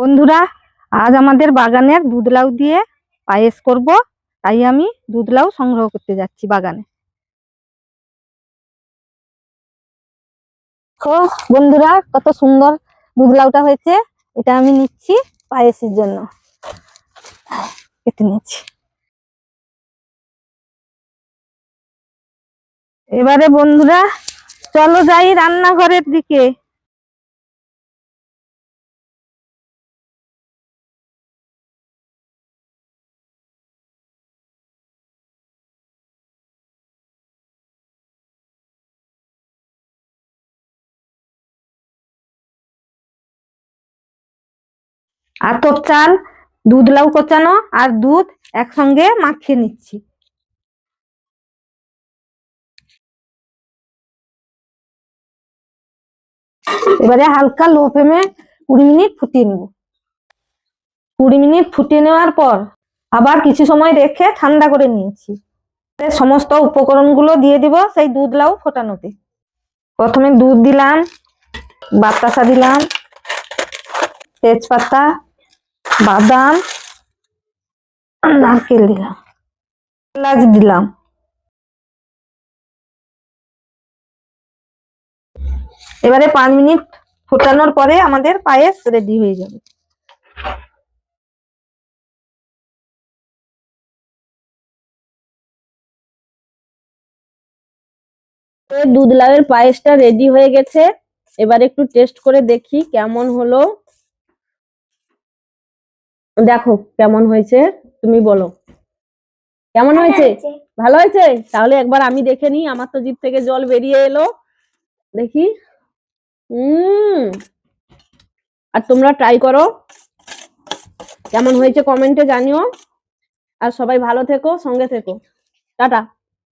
বন্ধুরা, আজ আমাদের বাগানের দুধ লাউ দিয়ে পায়েস করব। তাই আমি দুধ লাউ সংগ্রহ করতে যাচ্ছি বাগানে। তো বন্ধুরা, কত সুন্দর দুধ লাউটা হয়েছে। এটা আমি নিচ্ছি পায়েসের জন্য, কেটে নিচ্ছি। এবারে বন্ধুরা, চলো যাই রান্নাঘরের দিকে। আতপ চাল, দুধ লাউ কোচানো আর দুধ একসঙ্গে মাখিয়ে নিচ্ছি। এবারে হালকা লো ফ্লেমে 20 মিনিট ফুটিয়ে নেব। 20 মিনিট ফুটিয়ে নেওয়ার পর আবার কিছু সময় রেখে ঠান্ডা করে নিয়েছি। সমস্ত উপকরণগুলো দিয়ে দিব সেই দুধ লাউ ফোটানোতে। প্রথমে দুধ দিলাম, বাতাসা দিলাম, তেজপাতা, বাদাম, নারকেল দিলাম, এলাচ দিলাম। এবারে 5 মিনিট ফোটানোর পরে আমাদের পায়েস রেডি হয়ে যাবে। দুধ লাউয়ের পায়েসটা রেডি হয়ে গেছে। এবার একটু টেস্ট করে দেখি কেমন হলো। দেখো কেমন হয়েছে, তুমি বলো কেমন হয়েছে। ভালো হয়েছে? তাহলে একবার আমি দেখে নিই। আমার তো জিভ থেকে জল বেরিয়ে এলো, দেখি। আর তোমরা ট্রাই করো, কেমন হয়েছে কমেন্টে জানিও। আর সবাই ভালো থেকো, সঙ্গে থেকো। টাটা।